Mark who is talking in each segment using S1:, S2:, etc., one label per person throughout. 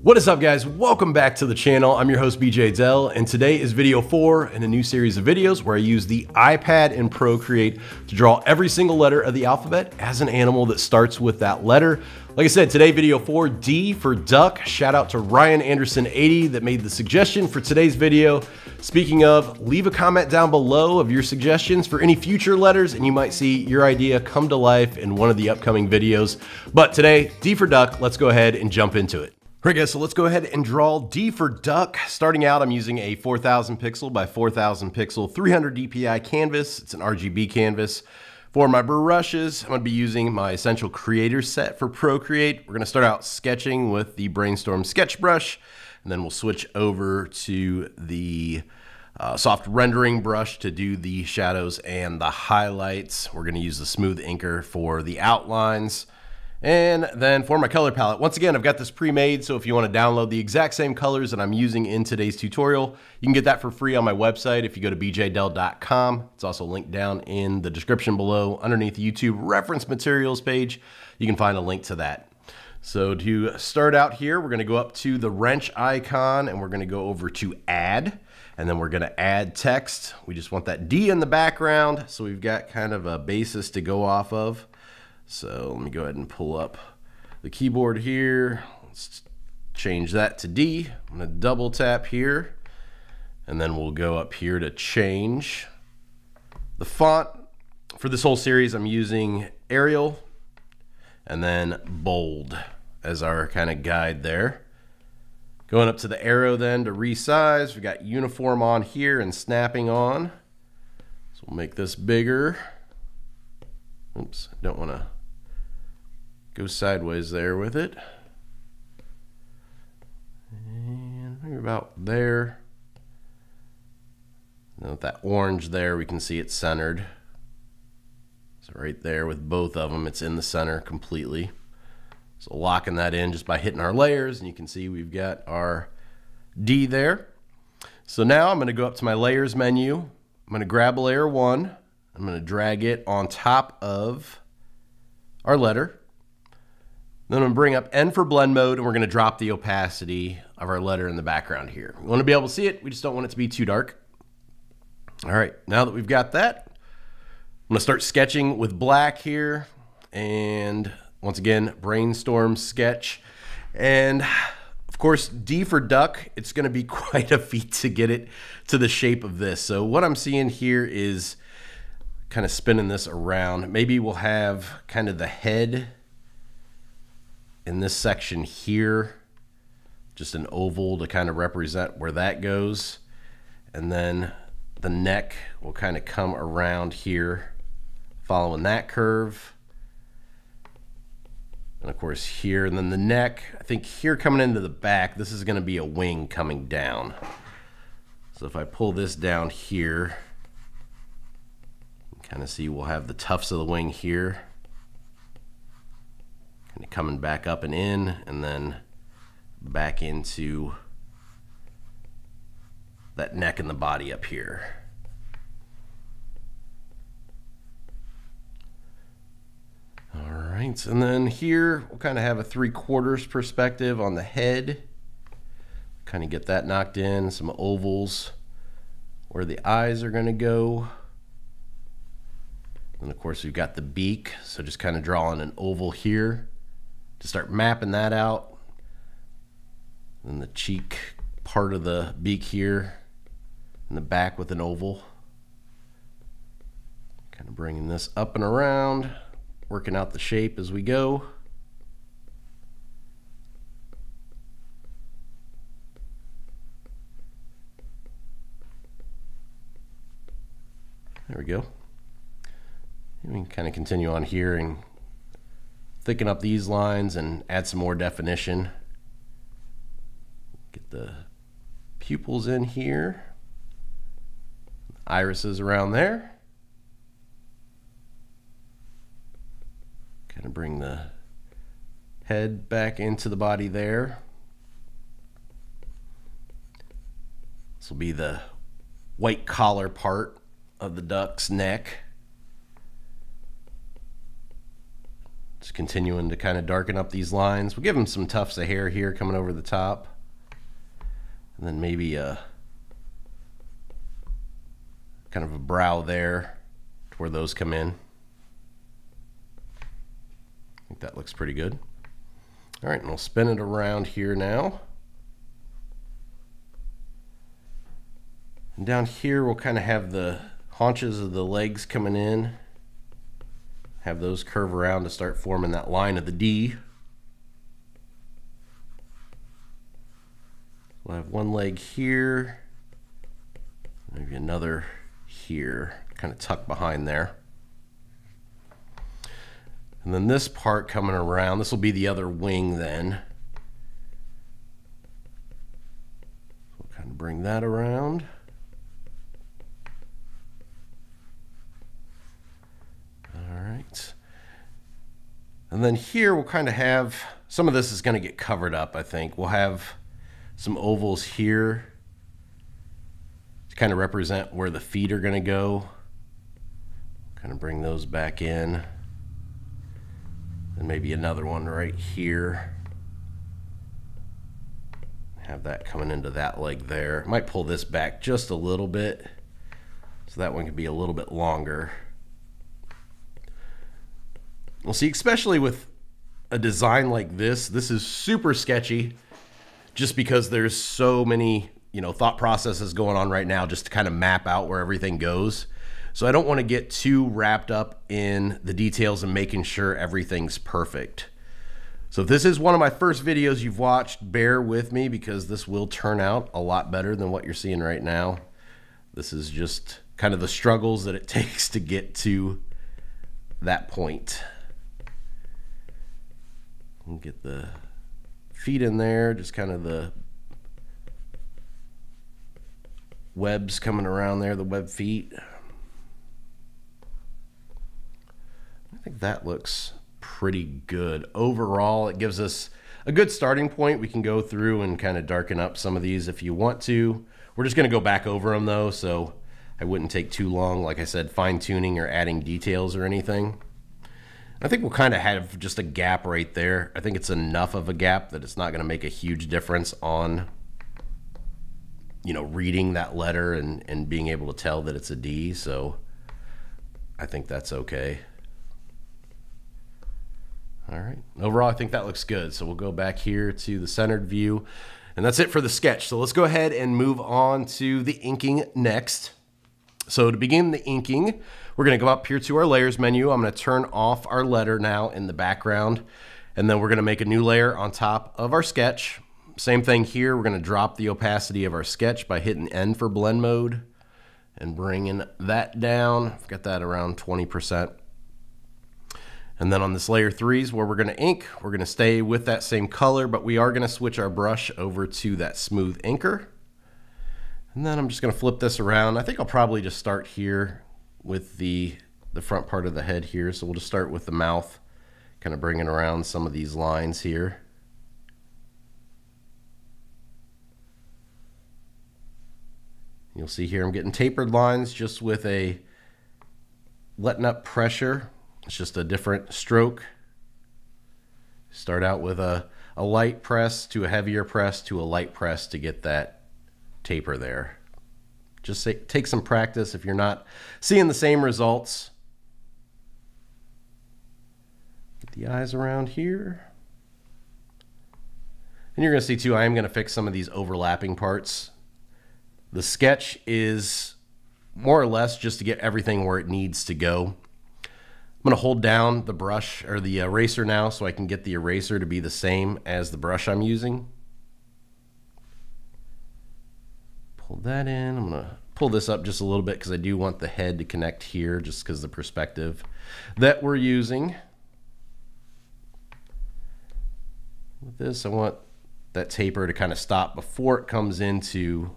S1: What is up, guys? Welcome back to the channel. I'm your host BJ Dell, and today is video 4 in a new series of videos where I use the iPad in Procreate to draw every single letter of the alphabet as an animal that starts with that letter. Like I said, today video 4, D for duck. Shout out to Ryan Anderson 80 that made the suggestion for today's video. Speaking of, leave a comment down below of your suggestions for any future letters, and you might see your idea come to life in one of the upcoming videos. But today, D for duck, let's go ahead and jump into it. All right, guys, so let's go ahead and draw D for duck. Starting out, I'm using a 4,000 pixel by 4,000 pixel 300 dpi canvas. It's an RGB canvas. For my brushes, I'm gonna be using my Essential Creator set for Procreate. We're gonna start out sketching with the Brainstorm sketch brush, and then we'll switch over to the soft rendering brush to do the shadows and the highlights. We're gonna use the smooth inker for the outlines. And then for my color palette, once again, I've got this pre-made, so if you want to download the exact same colors that I'm using in today's tutorial, you can get that for free on my website if you go to bjdell.com. It's also linked down in the description below underneath the YouTube reference materials page. You can find a link to that. So to start out here, we're going to go up to the wrench icon and we're going to go over to add, and then we're going to add text. We just want that D in the background, so we've got kind of a basis to go off of. So let me go ahead and pull up the keyboard here. Let's change that to D. I'm going to double tap here, and then we'll go up here to change the font. For this whole series, I'm using Arial and then bold as our kind of guide there. Going up to the arrow then to resize, we've got uniform on here and snapping on. So we'll make this bigger. Oops, I don't want to go sideways there with it. And maybe about there. Now with that orange there, we can see it's centered. So right there with both of them, it's in the center completely. So locking that in just by hitting our layers, and you can see we've got our D there. So now I'm going to go up to my layers menu. I'm going to grab layer 1. I'm going to drag it on top of our letter. Then I'm going to bring up N for blend mode, and we're going to drop the opacity of our letter in the background here. We want to be able to see it. We just don't want it to be too dark. All right, now that we've got that, I'm going to start sketching with black here. And once again, Brainstorm sketch. And of course, D for duck, it's going to be quite a feat to get it to the shape of this. So what I'm seeing here is kind of spinning this around. Maybe we'll have kind of the head in this section here, just an oval to kind of represent where that goes. And then the neck will kind of come around here, following that curve. And of course here, and then the neck, I think here coming into the back, this is going to be a wing coming down. So if I pull this down here, kind of see we'll have the tufts of the wing here, kind of coming back up and in, and then back into that neck and the body up here. All right, and then here we'll kind of have a 3/4 perspective on the head. Kind of get that knocked in, some ovals where the eyes are going to go. And of course we've got the beak, so just kind of drawing an oval here to start mapping that out. And the cheek part of the beak here, and the back with an oval. Kind of bringing this up and around, working out the shape as we go. There we go. We can kind of continue on here and thicken up these lines and add some more definition. Get the pupils in here, irises around there. Kind of bring the head back into the body there. This will be the white collar part of the duck's neck. Just continuing to kind of darken up these lines. We'll give them some tufts of hair here coming over the top. And then maybe a kind of a brow there to where those come in. I think that looks pretty good. All right, and we'll spin it around here now. And down here we'll kind of have the haunches of the legs coming in. Have those curve around to start forming that line of the D. We'll have one leg here, maybe another here, kind of tucked behind there. And then this part coming around, this will be the other wing then. We'll kind of bring that around. All right. And then here we'll kind of have, some of this is going to get covered up, I think. We'll have some ovals here to kind of represent where the feet are going to go. Kind of bring those back in. And maybe another one right here. Have that coming into that leg there. Might pull this back just a little bit so that one could be a little bit longer. Well, see, especially with a design like this is super sketchy just because there's so many, thought processes going on right now just to kind of map out where everything goes. So I don't want to get too wrapped up in the details and making sure everything's perfect. So if this is one of my first videos you've watched, bear with me because this will turn out a lot better than what you're seeing right now. This is just kind of the struggles that it takes to get to that point. And get the feet in there, just kind of the webs coming around there, the web feet. I think that looks pretty good. Overall, it gives us a good starting point. We can go through and kind of darken up some of these if you want to. We're just going to go back over them though, so I wouldn't take too long, like I said, fine-tuning or adding details or anything. I think we'll kind of have just a gap right there. I think it's enough of a gap that it's not going to make a huge difference on, reading that letter and being able to tell that it's a D. So I think that's okay. All right. Overall, I think that looks good. So we'll go back here to the centered view. And that's it for the sketch. So let's go ahead and move on to the inking next. So to begin the inking, we're going to go up here to our layers menu. I'm going to turn off our letter now in the background. And then we're going to make a new layer on top of our sketch. Same thing here. We're going to drop the opacity of our sketch by hitting N for blend mode and bringing that down. I've got that around 20%. And then on this layer 3 is where we're going to ink. We're going to stay with that same color, but we are going to switch our brush over to that smooth inker. And then I'm just going to flip this around. I think I'll probably just start here with the front part of the head here. So we'll just start with the mouth, kind of bringing around some of these lines here. You'll see here I'm getting tapered lines just with a letting up pressure. It's just a different stroke. Start out with a light press to a heavier press to a light press to get that taper there. Just take some practice if you're not seeing the same results. Get the eyes around here. And you're going to see too, I am going to fix some of these overlapping parts. The sketch is more or less just to get everything where it needs to go. I'm going to hold down the brush or the eraser now so I can get the eraser to be the same as the brush I'm using. Pull that in. I'm going to pull this up just a little bit because I do want the head to connect here just because of the perspective that we're using. With this, I want that taper to kind of stop before it comes into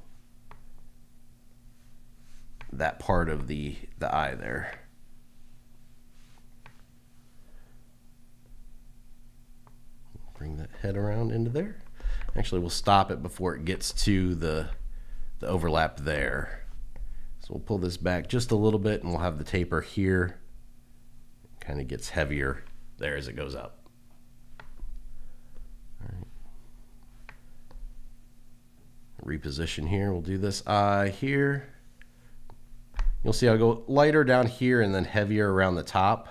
S1: that part of the eye there. Bring that head around into there. Actually, we'll stop it before it gets to the overlap there. So we'll pull this back just a little bit and we'll have the taper here. Kind of gets heavier there as it goes up. All right. Reposition here. We'll do this eye here. You'll see I'll go lighter down here and then heavier around the top.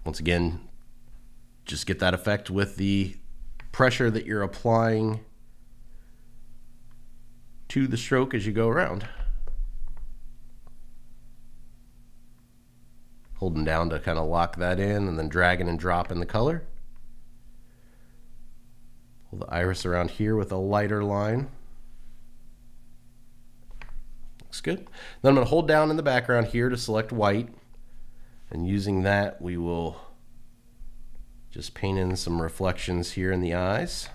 S1: Once again, just get that effect with the pressure that you're applying to the stroke as you go around. Holding down to kind of lock that in and then dragging and dropping the color. Pull the iris around here with a lighter line. Looks good. Then I'm going to hold down in the background here to select white. And using that, we will just paint in some reflections here in the eyes.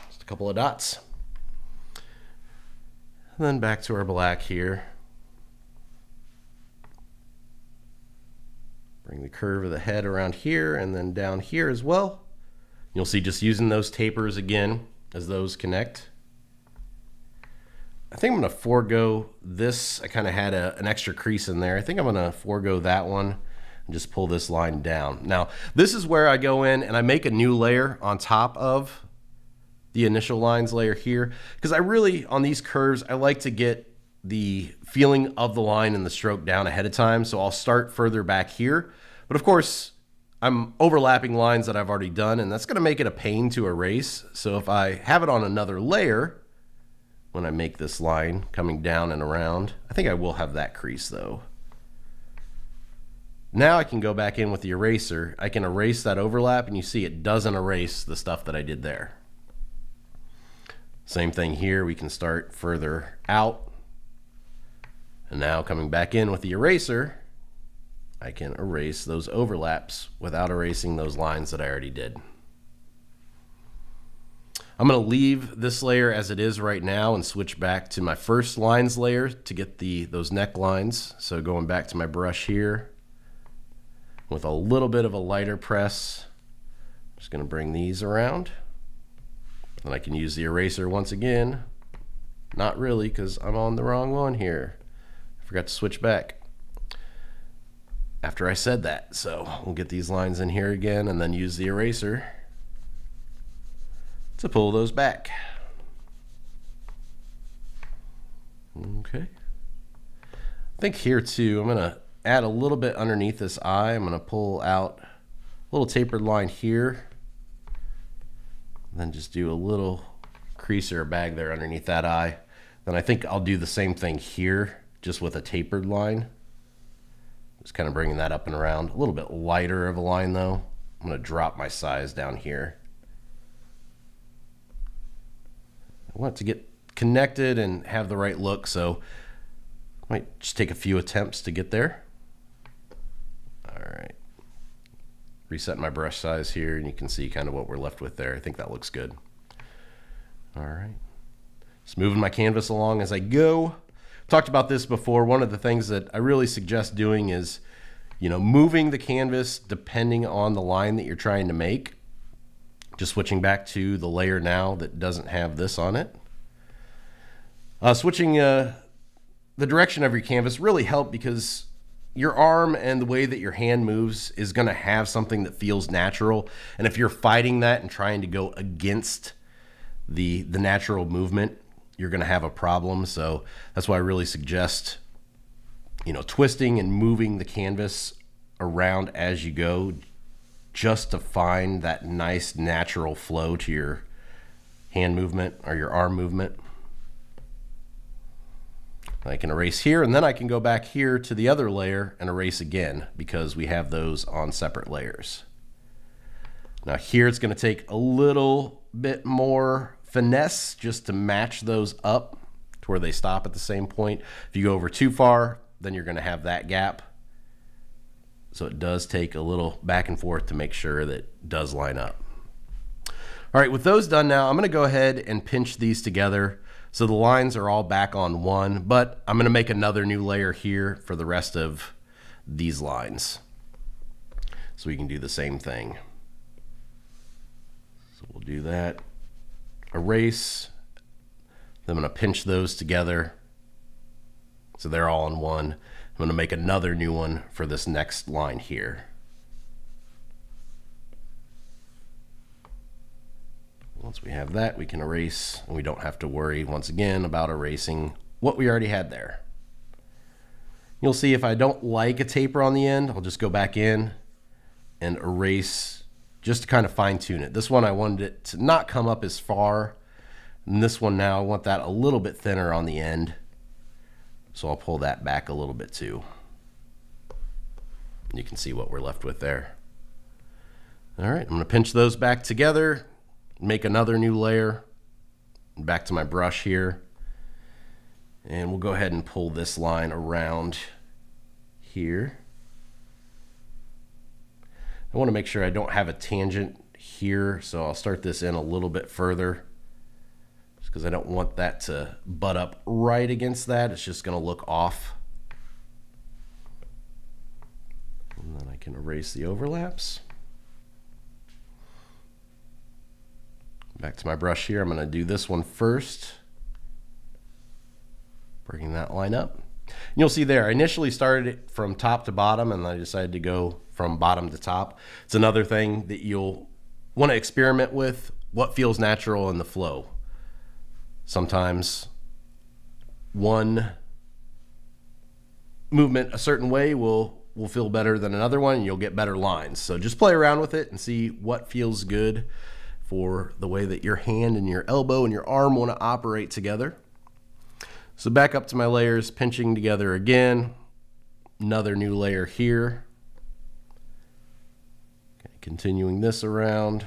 S1: Just a couple of dots. And then back to our black here. Bring the curve of the head around here and then down here as well. You'll see just using those tapers again as those connect. I think I'm going to forego this. I kind of had an extra crease in there. I think I'm going to forego that one and just pull this line down. Now, this is where I go in and I make a new layer on top of the initial lines layer here, because I really, on these curves, I like to get the feeling of the line and the stroke down ahead of time. So I'll start further back here. But of course, I'm overlapping lines that I've already done, and that's going to make it a pain to erase. So if I have it on another layer, when I make this line coming down and around, I think I will have that crease though. Now I can go back in with the eraser. I can erase that overlap, and you see it doesn't erase the stuff that I did there. Same thing here. We can start further out. And now coming back in with the eraser, I can erase those overlaps without erasing those lines that I already did. I'm going to leave this layer as it is right now and switch back to my first lines layer to get those necklines. So going back to my brush here with a little bit of a lighter press, I'm just going to bring these around. And I can use the eraser once again. Not really, because I'm on the wrong one here. I forgot to switch back after I said that. So we'll get these lines in here again and then use the eraser to pull those back. Okay. I think here too, I'm gonna add a little bit underneath this eye. I'm gonna pull out a little tapered line here, and then just do a little crease or a bag there underneath that eye. Then I think I'll do the same thing here, just with a tapered line. Just kind of bringing that up and around. A little bit lighter of a line though. I'm gonna drop my size down here. I want it to get connected and have the right look, so I might just take a few attempts to get there. All right. Reset my brush size here, and you can see kind of what we're left with there. I think that looks good. All right. Just moving my canvas along as I go. Talked about this before. One of the things that I really suggest doing is, moving the canvas depending on the line that you're trying to make. Just switching back to the layer now that doesn't have this on it. Switching the direction of your canvas really helps, because your arm and the way that your hand moves is going to have something that feels natural. And if you're fighting that and trying to go against the natural movement, you're going to have a problem. So that's why I really suggest, twisting and moving the canvas around as you go, just to find that nice natural flow to your hand movement or your arm movement. I can erase here, and then I can go back here to the other layer and erase again, because we have those on separate layers. Now here it's going to take a little bit more finesse just to match those up to where they stop at the same point. If you go over too far, then you're going to have that gap. So it does take a little back and forth to make sure that it does line up. All right, with those done now, I'm going to go ahead and pinch these together so the lines are all back on one, but I'm going to make another new layer here for the rest of these lines. So we can do the same thing. So we'll do that. Erase. Then I'm going to pinch those together so they're all in one. I'm gonna make another new one for this next line here. Once we have that, we can erase, and we don't have to worry once again about erasing what we already had there. You'll see if I don't like a taper on the end, I'll just go back in and erase just to kind of fine tune it. This one I wanted it to not come up as far, and this one now I want that a little bit thinner on the end. So I'll pull that back a little bit too. You can see what we're left with there. All right, I'm gonna pinch those back together, make another new layer, back to my brush here, and we'll go ahead and pull this line around here. I want to make sure I don't have a tangent here, so I'll start this in a little bit further just because I don't want that to butt up right against that. It's just going to look off. And then I can erase the overlaps. Back to my brush here, I'm going to do this one first. Bringing that line up. And you'll see there, I initially started it from top to bottom, and I decided to go from bottom to top. It's another thing that you'll want to experiment with, what feels natural in the flow. Sometimes one movement a certain way will feel better than another one, and you'll get better lines. So just play around with it and see what feels good for the way that your hand and your elbow and your arm want to operate together. So back up to my layers, pinching together again, another new layer here. Okay, continuing this around.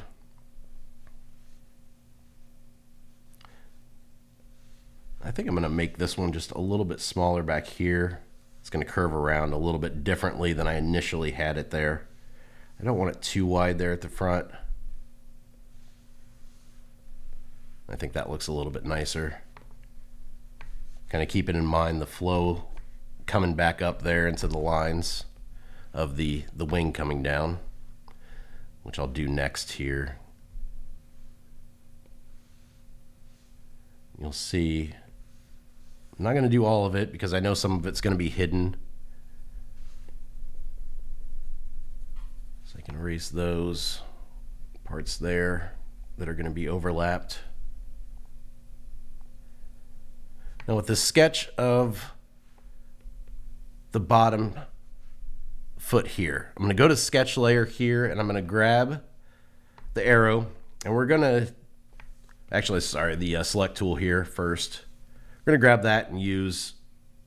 S1: I think I'm going to make this one just a little bit smaller back here. It's going to curve around a little bit differently than I initially had it there. I don't want it too wide there at the front. I think that looks a little bit nicer. Kind of keeping in mind the flow coming back up there into the lines of the wing coming down, which I'll do next here. You'll see, I'm not going to do all of it because I know some of it's going to be hidden. So I can erase those parts there that are going to be overlapped. Now with the sketch of the bottom foot here, I'm going to go to sketch layer here, and I'm going to grab the arrow, and we're going to, actually, sorry, the select tool here first. We're going to grab that and use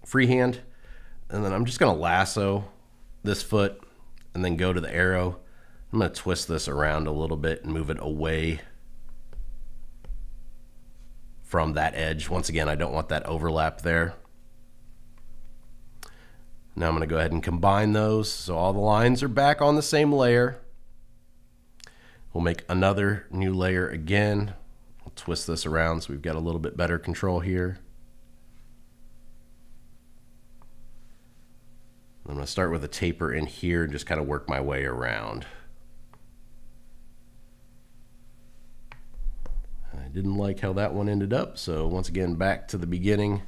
S1: freehand, and then I'm just going to lasso this foot and then go to the arrow. I'm going to twist this around a little bit and move it away from that edge. Once again, I don't want that overlap there. Now I'm going to go ahead and combine those so all the lines are back on the same layer. We'll make another new layer again. We'll twist this around so we've got a little bit better control here. I'm going to start with a taper in here and just kind of work my way around. I didn't like how that one ended up, so once again, back to the beginning.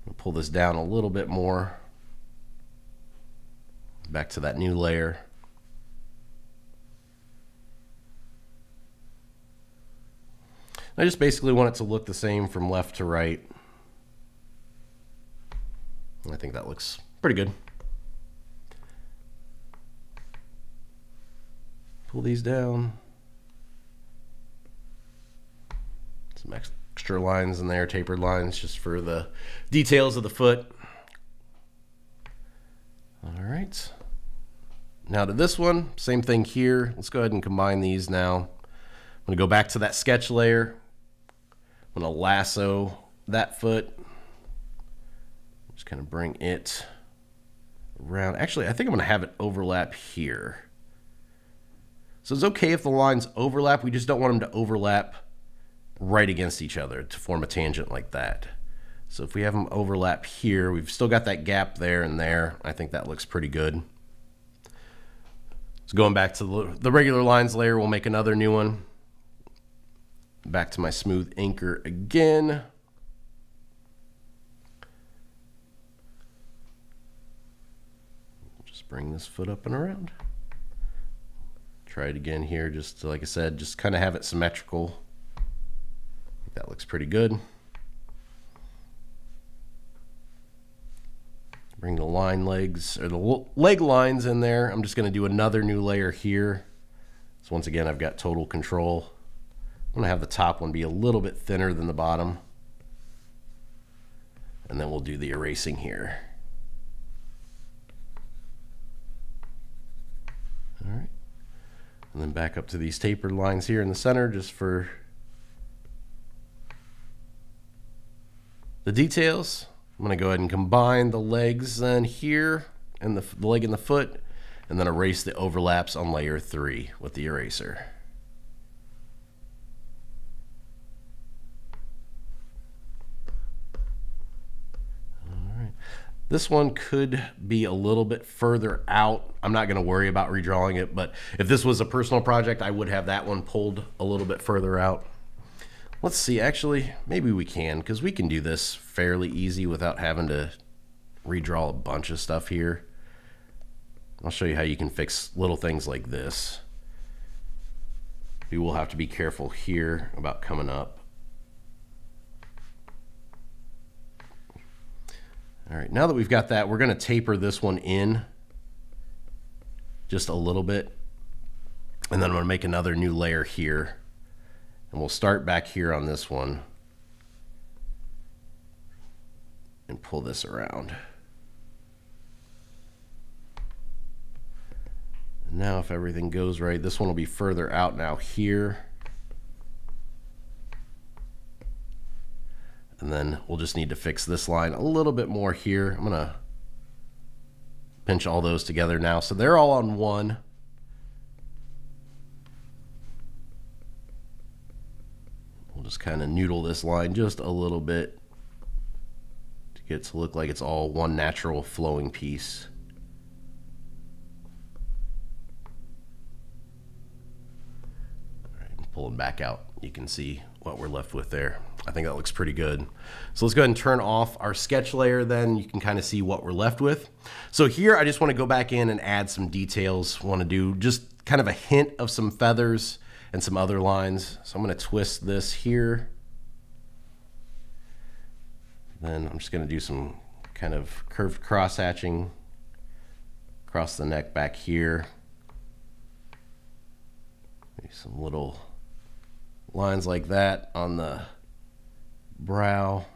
S1: I'll pull this down a little bit more. Back to that new layer. I just basically want it to look the same from left to right. I think that looks pretty good. Pull these down. Some extra lines in there, tapered lines, just for the details of the foot. All right. Now to this one, same thing here. Let's go ahead and combine these now. I'm going to go back to that sketch layer. I'm going to lasso that foot. Just kind of bring it around. Actually, I think I'm going to have it overlap here. So it's okay if the lines overlap. We just don't want them to overlap right against each other to form a tangent like that. So if we have them overlap here, we've still got that gap there and there. I think that looks pretty good. So going back to the regular lines layer, we'll make another new one. Back to my smooth anchor again. bring this foot up and around. Try it again here, just like I said, just kind of have it symmetrical. I think that looks pretty good. Bring the line legs, or the leg lines in there. I'm just going to do another new layer here. So once again, I've got total control. I'm going to have the top one be a little bit thinner than the bottom. And then we'll do the erasing here. All right. And then back up to these tapered lines here in the center just for the details. I'm going to go ahead and combine the legs then here and the leg and the foot, and then erase the overlaps on layer 3 with the eraser. All right. This one could be a little bit further out. I'm not going to worry about redrawing it, but if this was a personal project, I would have that one pulled a little bit further out. Let's see, actually, maybe we can, because we can do this fairly easy without having to redraw a bunch of stuff here. I'll show you how you can fix little things like this. You will have to be careful here about coming up. All right, now that we've got that, we're going to taper this one in just a little bit. And then I'm going to make another new layer here. And we'll start back here on this one and pull this around. And now if everything goes right, this one will be further out now here. And then we'll just need to fix this line a little bit more here. I'm gonna pinch all those together now so they're all on one. We'll just kind of noodle this line just a little bit to get it to look like it's all one natural flowing piece. All right, pulling back out, you can see what we're left with there. I think that looks pretty good. So let's go ahead and turn off our sketch layer, then you can kind of see what we're left with. So here I just want to go back in and add some details. Want to do just kind of a hint of some feathers and some other lines. So I'm going to twist this here. Then I'm just going to do some kind of curved cross hatching across the neck back here. Maybe some little lines like that on the brow.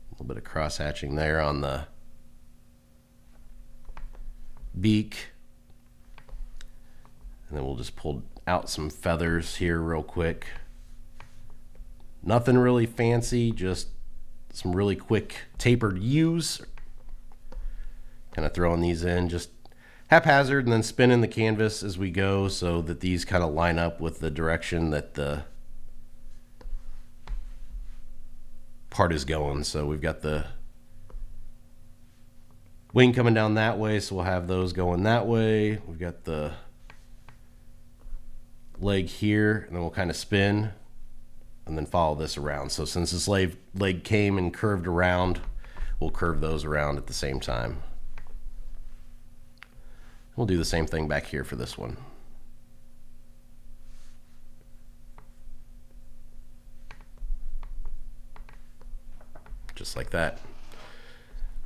S1: A little bit of cross hatching there on the beak. And then we'll just pull out some feathers here real quick. Nothing really fancy, just some really quick tapered U's. Kind of throwing these in just haphazard and then spinning the canvas as we go so that these kind of line up with the direction that the part is going. So we've got the wing coming down that way, so we'll have those going that way. We've got the leg here, and then we'll kind of spin and then follow this around. So since this leg came and curved around, we'll curve those around at the same time. We'll do the same thing back here for this one. Just like that.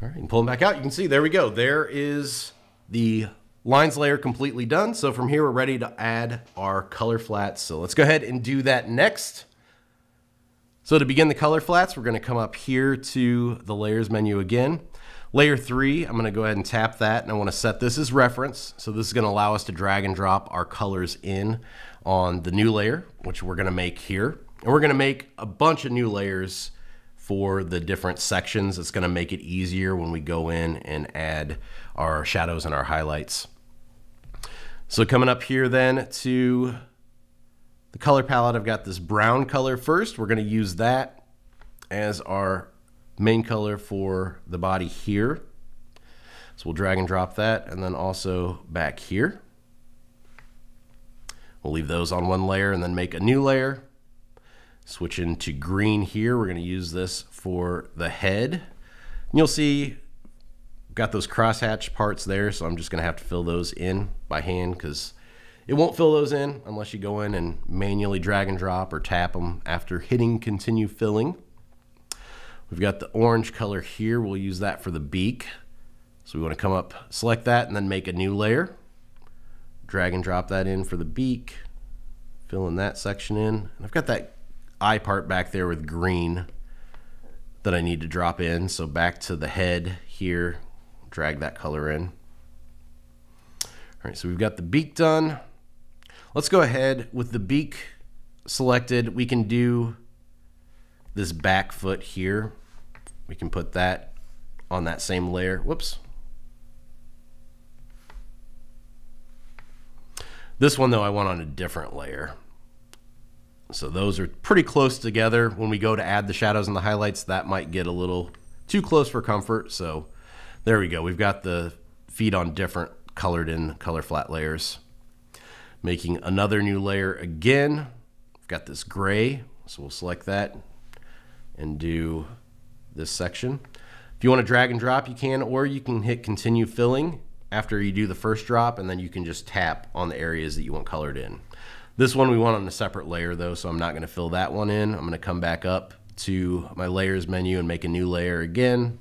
S1: All right, and pull them back out. You can see, there we go. There is the lines layer completely done. So from here, we're ready to add our color flats. So let's go ahead and do that next. So to begin the color flats, we're going to come up here to the layers menu again. Layer 3, I'm going to go ahead and tap that, and I want to set this as reference. So this is going to allow us to drag and drop our colors in on the new layer, which we're going to make here. And we're going to make a bunch of new layers for the different sections. It's going to make it easier when we go in and add our shadows and our highlights. So coming up here then to the color palette, I've got this brown color first. We're going to use that as our main color for the body here. So we'll drag and drop that, and then also back here. We'll leave those on one layer and then make a new layer. Switch into green here. We're going to use this for the head. And you'll see got those crosshatch parts there, so I'm just gonna have to fill those in by hand because it won't fill those in unless you go in and manually drag and drop or tap them after hitting continue filling. We've got the orange color here. We'll use that for the beak. So we want to come up, select that, and then make a new layer. Drag and drop that in for the beak. Fill in that section in. And I've got that eye part back there with green that I need to drop in. So back to the head here, drag that color in. All right, so we've got the beak done. Let's go ahead with the beak selected. We can do this back foot here. We can put that on that same layer. Whoops. This one though, I want on a different layer. So those are pretty close together. When we go to add the shadows and the highlights, that might get a little too close for comfort. So there we go. We've got the feet on different colored in color flat layers. Making another new layer again. We've got this gray, so we'll select that and do this section. If you want to drag and drop, you can, or you can hit continue filling after you do the first drop, and then you can just tap on the areas that you want colored in. This one we want on a separate layer though, so I'm not going to fill that one in. I'm going to come back up to my layers menu and make a new layer again.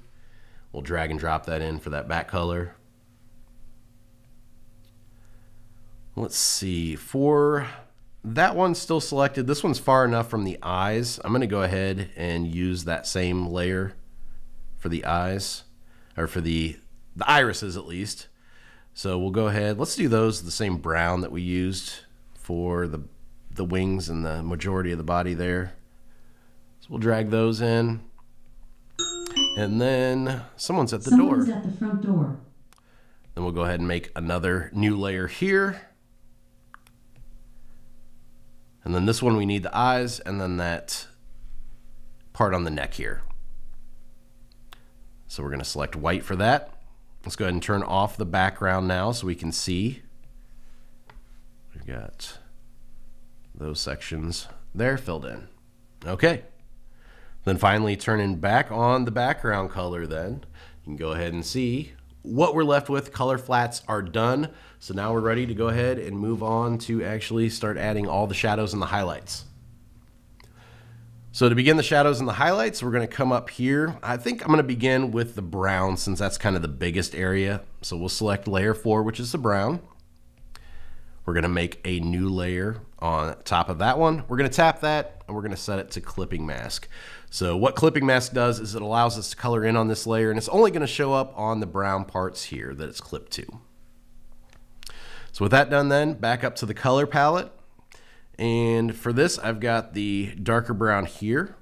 S1: We'll drag and drop that in for that back color. Let's see, for that one still selected, this one's far enough from the eyes. I'm going to go ahead and use that same layer for the eyes, or for the irises at least. So we'll go ahead, let's do those the same brown that we used for the wings and the majority of the body there. So we'll drag those in. And then someone's at the door.
S2: Someone's at the front door.
S1: Then we'll go ahead and make another new layer here. And then this one we need the eyes, and then that part on the neck here. So we're going to select white for that. Let's go ahead and turn off the background now so we can see. We've got those sections there filled in. Okay. Then finally turning back on the background color then. You can go ahead and see what we're left with. Color flats are done. So now we're ready to go ahead and move on to actually start adding all the shadows and the highlights. So to begin the shadows and the highlights, we're going to come up here. I think I'm going to begin with the brown since that's kind of the biggest area. So we'll select layer 4, which is the brown. We're going to make a new layer on top of that one. We're going to tap that and we're going to set it to clipping mask. So what clipping mask does is it allows us to color in on this layer, and it's only going to show up on the brown parts here that it's clipped to. So with that done then, back up to the color palette. And for this, I've got the darker brown here.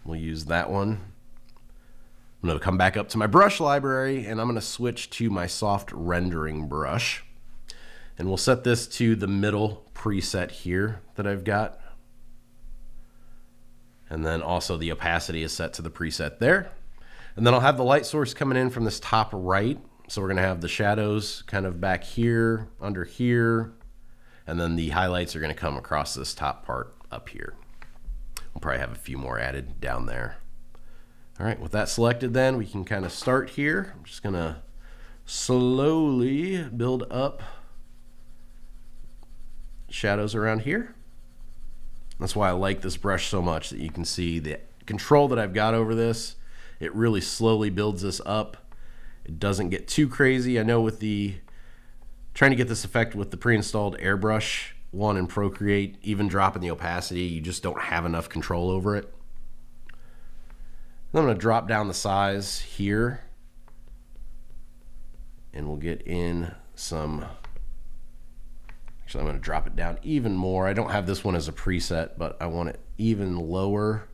S1: We'll use that one. I'm going to come back up to my brush library, and I'm going to switch to my soft rendering brush. And we'll set this to the middle preset here that I've got. And then also the opacity is set to the preset there. And then I'll have the light source coming in from this top right. So we're going to have the shadows kind of back here, under here. And then the highlights are going to come across this top part up here. We'll probably have a few more added down there. All right, with that selected then, we can kind of start here. I'm just going to slowly build up shadows around here. That's why I like this brush so much, that you can see the control that I've got over this. It really slowly builds this up. It doesn't get too crazy. I know with the trying to get this effect with the pre-installed airbrush one in Procreate, even dropping the opacity, you just don't have enough control over it. Then I'm going to drop down the size here, and we'll get in some. Actually, I'm going to drop it down even more. I don't have this one as a preset, but I want it even lower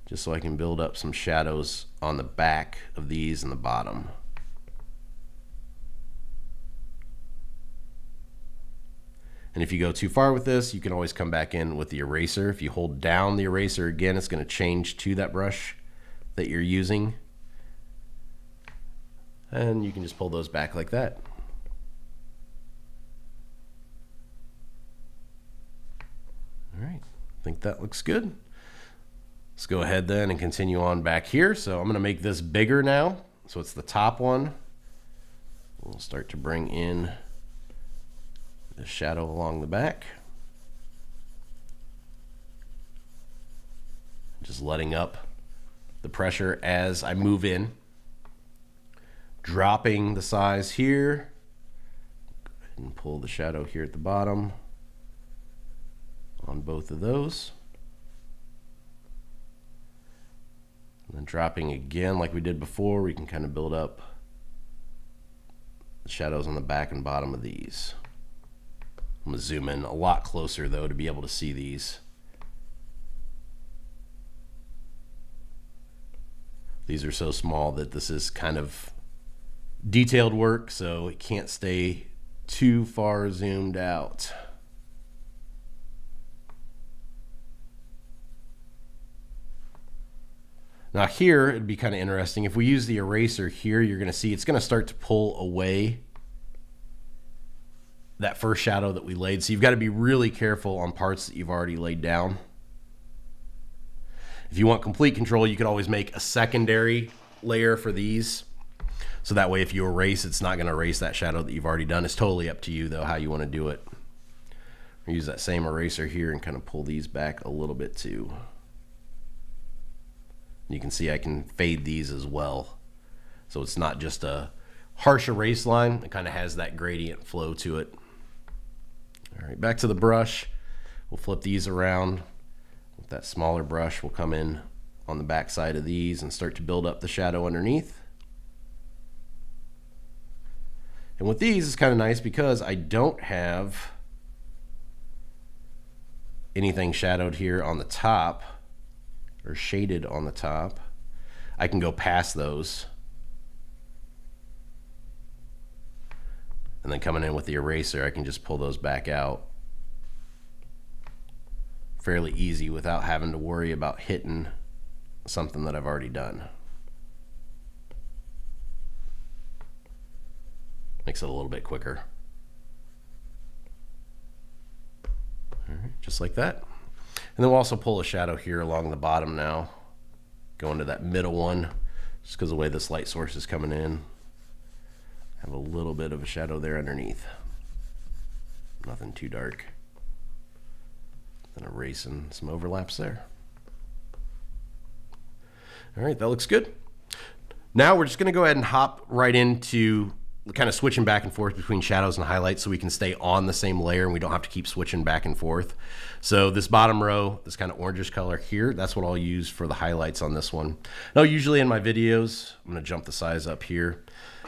S1: just so I can build up some shadows on the back of these and the bottom. And if you go too far with this, you can always come back in with the eraser. If you hold down the eraser again, it's going to change to that brush that you're using. And you can just pull those back like that. All right, I think that looks good. Let's go ahead then and continue on back here. So I'm going to make this bigger now. So it's the top one. We'll start to bring in the shadow along the back. Just letting up the pressure as I move in. Dropping the size here. Go ahead and pull the shadow here at the bottom on both of those. And then dropping again like we did before, we can kind of build up the shadows on the back and bottom of these. I'm going to zoom in a lot closer though to be able to see these. These are so small that this is kind of detailed work, so it can't stay too far zoomed out. Now here, it'd be kind of interesting. If we use the eraser here, you're going to see it's going to start to pull away that first shadow that we laid. So you've got to be really careful on parts that you've already laid down. If you want complete control, you could always make a secondary layer for these. So that way if you erase, it's not going to erase that shadow that you've already done. It's totally up to you though, how you want to do it. I'll use that same eraser here and kind of pull these back a little bit too. You can see I can fade these as well. So it's not just a harsh erase line. It kind of has that gradient flow to it. All right, back to the brush. We'll flip these around. With that smaller brush, we'll come in on the back side of these and start to build up the shadow underneath. And with these, it's kind of nice because I don't have anything shadowed here on the top or shaded on the top. I can go past those. And then coming in with the eraser, I can just pull those back out fairly easy without having to worry about hitting something that I've already done. Makes it a little bit quicker. All right, just like that. And then we'll also pull a shadow here along the bottom now. Go into that middle one, just because of the way this light source is coming in. Have a little bit of a shadow there underneath. Nothing too dark. Then erasing some overlaps there. All right, that looks good. Now we're just gonna go ahead and hop right into kind of switching back and forth between shadows and highlights so we can stay on the same layer and we don't have to keep switching back and forth. So this bottom row, this kind of orangish color here, that's what I'll use for the highlights on this one. Now usually in my videos, I'm gonna jump the size up here.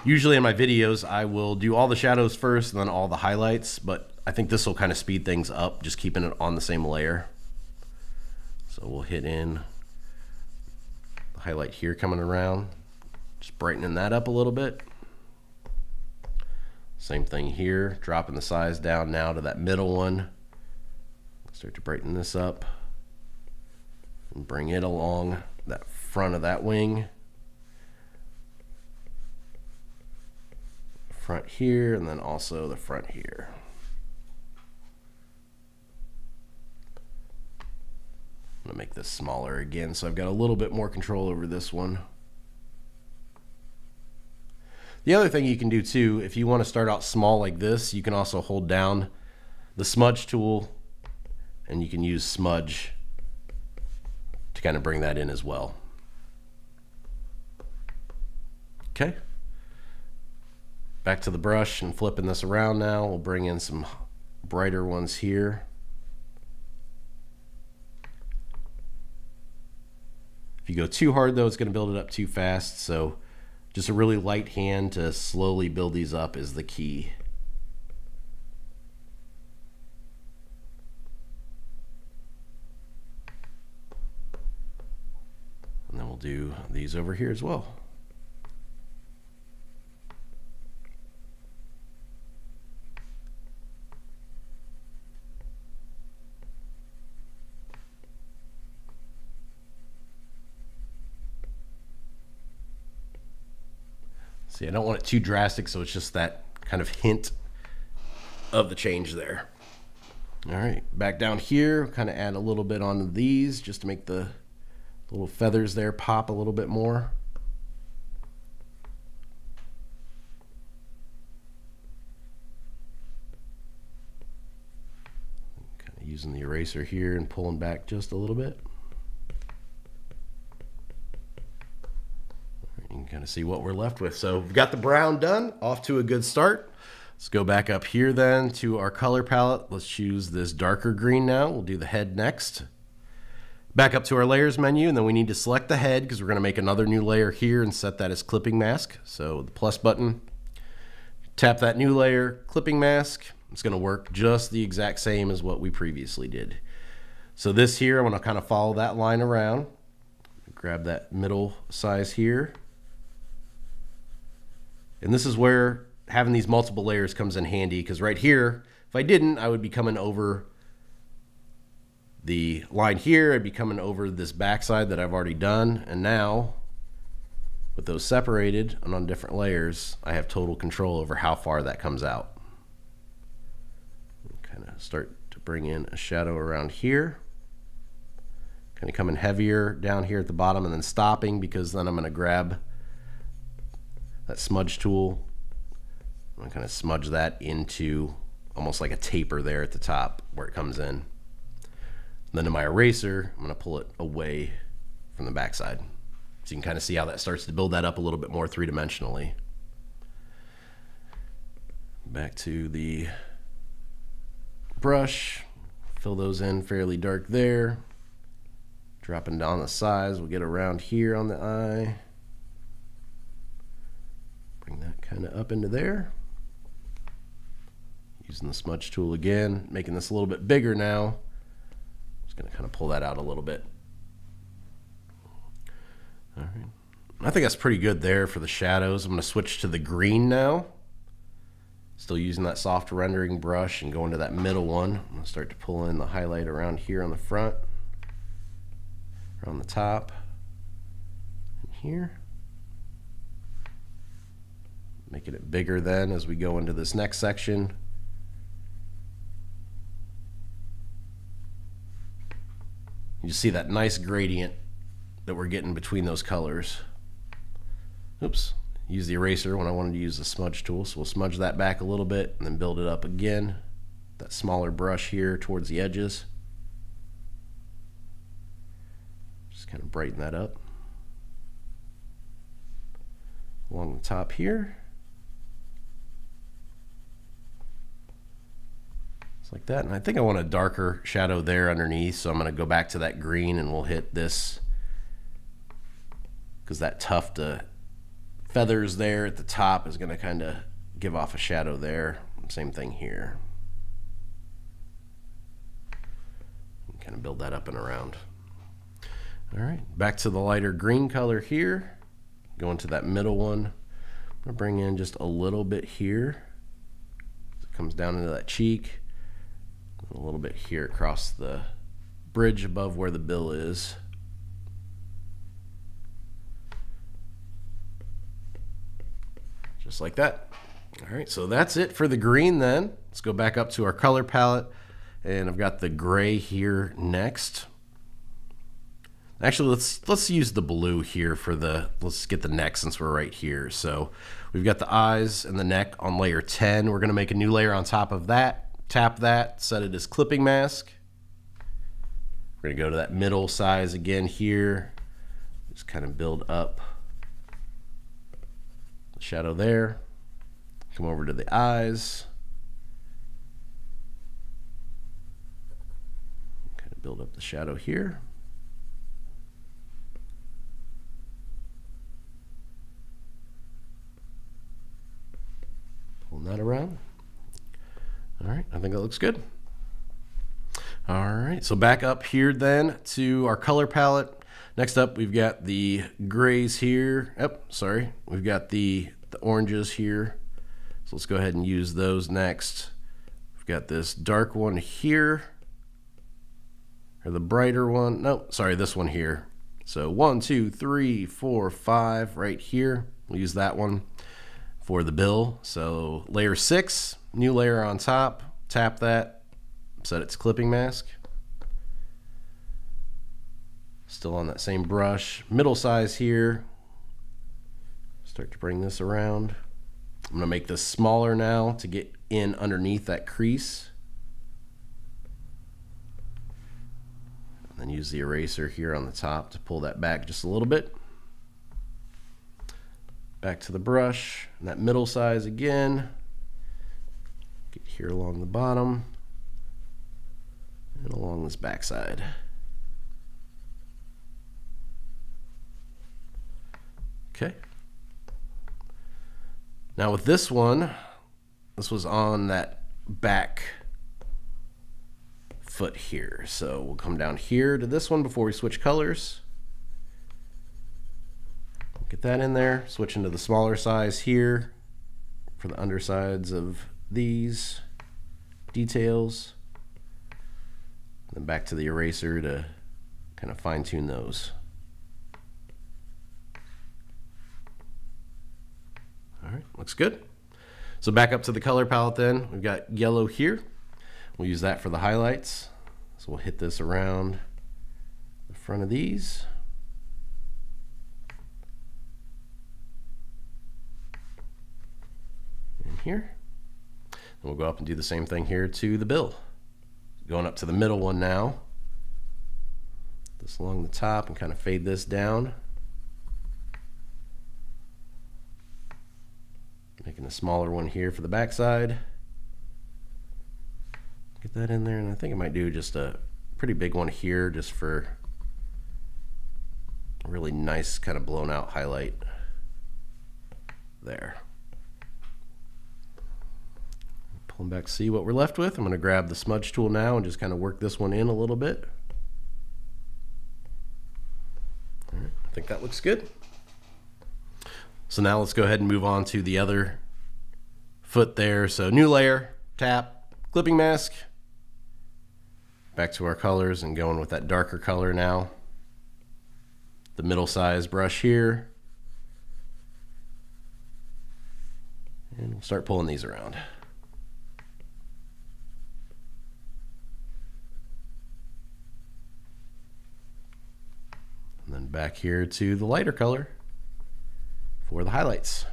S1: Usually in my videos, I will do all the shadows first and then all the highlights, but I think this will kind of speed things up, just keeping it on the same layer. So we'll hit in the highlight here coming around, just brightening that up a little bit. Same thing here, dropping the size down now to that middle one. Start to brighten this up and bring it along that front of that wing. Front here, and then also the front here. I'm gonna make this smaller again, so I've got a little bit more control over this one. The other thing you can do too, if you want to start out small like this, you can also hold down the smudge tool and you can use smudge to kind of bring that in as well. Okay. Back to the brush and flipping this around now. We'll bring in some brighter ones here. If you go too hard though, it's going to build it up too fast. So just a really light hand to slowly build these up is the key. And then we'll do these over here as well. See, I don't want it too drastic, so it's just that kind of hint of the change there. All right, back down here, kind of add a little bit onto these just to make the little feathers there pop a little bit more. Using the eraser here and pulling back just a little bit. You can kind of see what we're left with. So we've got the brown done, off to a good start. Let's go back up here then to our color palette. Let's choose this darker green now. We'll do the head next. Back up to our layers menu, and then we need to select the head because we're going to make another new layer here and set that as clipping mask. So the plus button, tap that new layer, clipping mask. It's going to work just the exact same as what we previously did. So this here, I'm going to kind of follow that line around. Grab that middle size here. And this is where having these multiple layers comes in handy, because right here, if I didn't, I would be coming over the line here. I'd be coming over this backside that I've already done. And now, with those separated and on different layers, I have total control over how far that comes out. Kind of start to bring in a shadow around here. Kind of coming heavier down here at the bottom and then stopping, because then I'm going to grab that smudge tool. I'm going to kind of smudge that into almost like a taper there at the top where it comes in. Then in my eraser, I'm going to pull it away from the backside. So you can kind of see how that starts to build that up a little bit more three-dimensionally. Back to the brush, fill those in fairly dark there. Dropping down the sides, we'll get around here on the eye. Bring that kind of up into there. Using the smudge tool again, making this a little bit bigger now. Just going to kind of pull that out a little bit. All right. I think that's pretty good there for the shadows. I'm going to switch to the green now. Still using that soft rendering brush and going to that middle one. I'm going to start to pull in the highlight around here on the front, around the top, and here. Making it bigger then as we go into this next section. You see that nice gradient that we're getting between those colors. Oops, use the eraser when I wanted to use the smudge tool, so we'll smudge that back a little bit and then build it up again. That smaller brush here towards the edges. Just kind of brighten that up. Along the top here. Like that, and I think I want a darker shadow there underneath, so I'm going to go back to that green and we'll hit this, because that tuft of feathers there at the top is going to kind of give off a shadow there. Same thing here. Kind of build that up and around. All right, back to the lighter green color here. Go into that middle one. I'm going to bring in just a little bit here. It comes down into that cheek. A little bit here across the bridge above where the bill is. Just like that. All right, so that's it for the green then. Let's go back up to our color palette, and I've got the gray here next. Actually, let's use the blue here for let's get the neck since we're right here. So we've got the eyes and the neck on layer 10. We're going to make a new layer on top of that. Tap that, set it as clipping mask. We're going to go to that middle size again here. Just kind of build up the shadow there. Come over to the eyes. Kind of build up the shadow here. Pulling that around. All right, I think that looks good. All right, so back up here then to our color palette. Next up, we've got the grays here. We've got the oranges here. So let's go ahead and use those next. We've got this dark one here, or the brighter one. No, sorry, this one here. So 1, 2, 3, 4, 5 right here. We'll use that one for the bill. So layer 6. New layer on top, tap that, set its clipping mask. Still on that same brush, middle size here. Start to bring this around. I'm going to make this smaller now to get in underneath that crease. then use the eraser here on the top to pull that back just a little bit. Back to the brush, and that middle size again. Get here along the bottom and along this back side. Okay. Now with this one, this was on that back foot here. So we'll come down here to this one before we switch colors. Get that in there, switch into the smaller size here for the undersides of these details. Then back to the eraser to kind of fine tune those. All right, looks good. So back up to the color palette then. We've got yellow here. We'll use that for the highlights. So we'll hit this around the front of these. And here. And we'll go up and do the same thing here to the bill. Going up to the middle one now. This along the top and kind of fade this down. Making a smaller one here for the back side. Get that in there, and I think I might do just a pretty big one here just for a really nice kind of blown out highlight there. Pulling back to see what we're left with. I'm going to grab the smudge tool now and just kind of work this one in a little bit. All right, I think that looks good. So now let's go ahead and move on to the other foot there. So new layer, tap, clipping mask. Back to our colors and going with that darker color now. The middle size brush here. And we'll start pulling these around. And then back here to the lighter color for the highlights.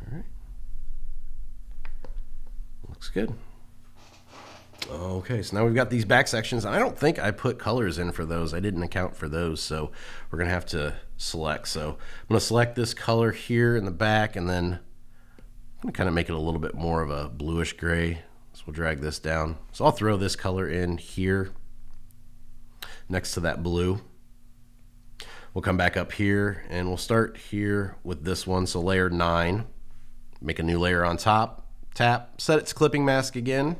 S1: All right. Looks good. Okay, so now we've got these back sections. I don't think I put colors in for those. I didn't account for those, so we're gonna have to select. So I'm gonna select this color here in the back, and then I'm gonna kind of make it a little bit more of a bluish gray. So we'll drag this down. So I'll throw this color in here next to that blue. We'll come back up here and we'll start here with this one. So layer 9, make a new layer on top, tap, set its clipping mask again.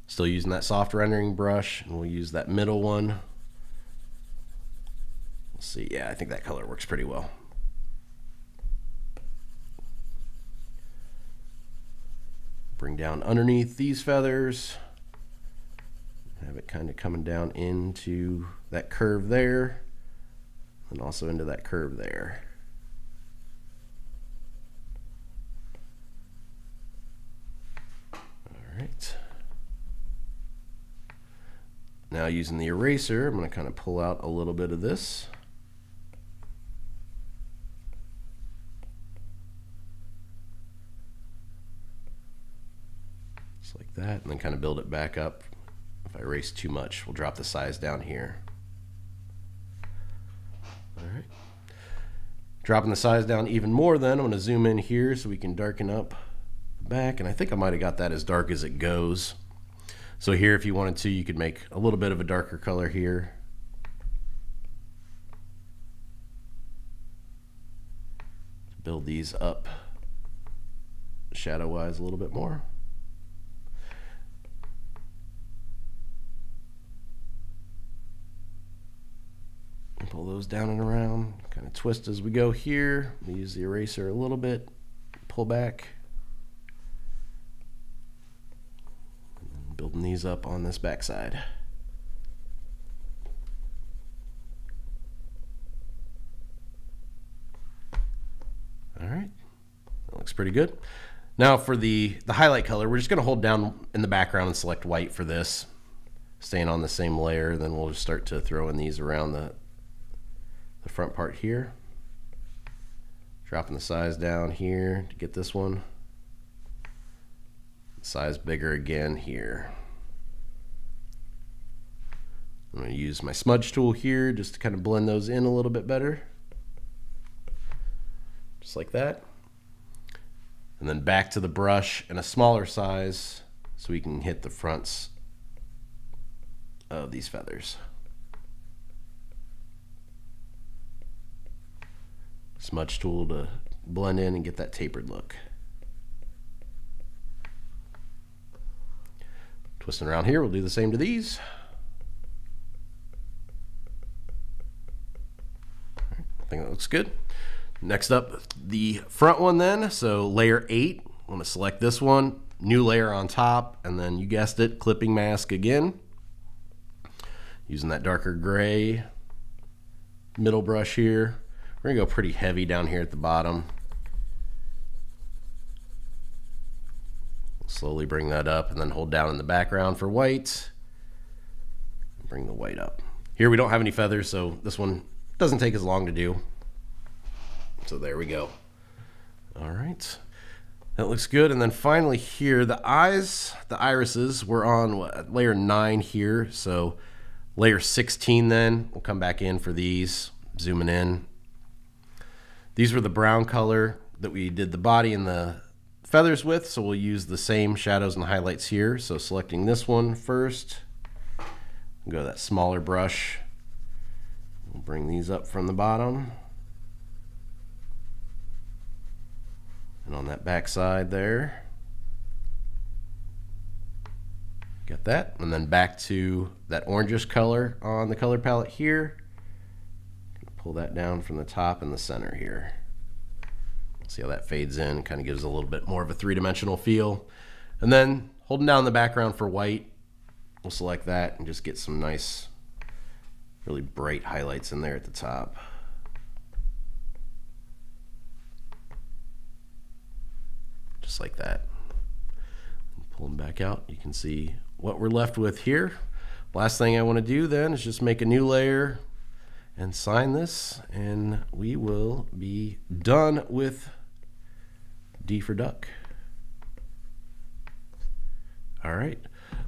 S1: Still using that soft rendering brush, and we'll use that middle one. Let's see, yeah, I think that color works pretty well. Bring down underneath these feathers. Have it kind of coming down into that curve there, and also into that curve there. All right. Now using the eraser, I'm going to kind of pull out a little bit of this. Just like that, and then kind of build it back up. If I erase too much, we'll drop the size down here. All right. Dropping the size down even more then, I'm going to zoom in here so we can darken up the back, and I think I might have got that as dark as it goes. So here, if you wanted to, you could make a little bit of a darker color here. Build these up shadow-wise a little bit more. Pull those down and around, kind of twist as we go here. We use the eraser a little bit, pull back. Building these up on this backside. All right, that looks pretty good. Now for the highlight color, we're just going to hold down in the background and select white for this, staying on the same layer. Then we'll just start to throw in these around the front part here. Dropping the size down here to get this one. size bigger again here. I'm going to use my smudge tool here just to kind of blend those in a little bit better. Just like that. And then back to the brush in a smaller size so we can hit the fronts of these feathers. Smudge tool to blend in and get that tapered look. Twisting around here, we'll do the same to these. I think that looks good. Next up, the front one then. So layer 8, I'm going to select this one, new layer on top, and then you guessed it, clipping mask again. Using that darker gray middle brush here. We're going to go pretty heavy down here at the bottom. Slowly bring that up and then hold down in the background for white. Bring the white up. Here we don't have any feathers, so this one doesn't take as long to do. So there we go. All right, that looks good. And then finally here, the eyes, the irises, we're on what, layer 9 here. So layer 16 then, we'll come back in for these, zooming in. These were the brown color that we did the body and the feathers with, so we'll use the same shadows and highlights here. So selecting this one first, go to that smaller brush. We'll bring these up from the bottom. And on that back side there. Got that. And then back to that orangish color on the color palette here. Pull that down from the top and the center here. See how that fades in, kind of gives a little bit more of a three-dimensional feel. And then holding down the background for white, we'll select that and just get some nice, really bright highlights in there at the top. Just like that. Pull them back out, you can see what we're left with here. Last thing I want to do then is just make a new layer and sign this, and we will be done with D for duck. All right,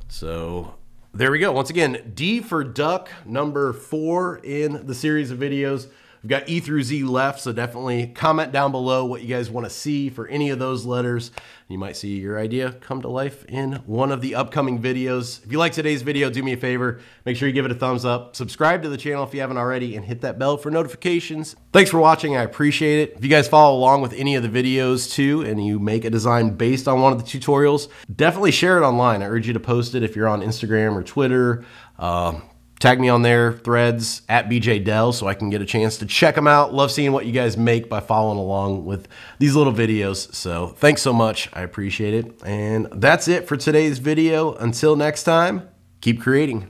S1: so there we go. Once again, D for duck, number 4 in the series of videos. We've got E through Z left, so definitely comment down below what you guys want to see for any of those letters. You might see your idea come to life in one of the upcoming videos. If you like today's video, do me a favor, make sure you give it a thumbs up, subscribe to the channel if you haven't already, and hit that bell for notifications. Thanks for watching, I appreciate it. If you guys follow along with any of the videos too, and you make a design based on one of the tutorials, definitely share it online. I urge you to post it if you're on Instagram or Twitter. Tag me on their threads at BJDell so I can get a chance to check them out. Love seeing what you guys make by following along with these little videos. So thanks so much. I appreciate it. And that's it for today's video. Until next time, keep creating.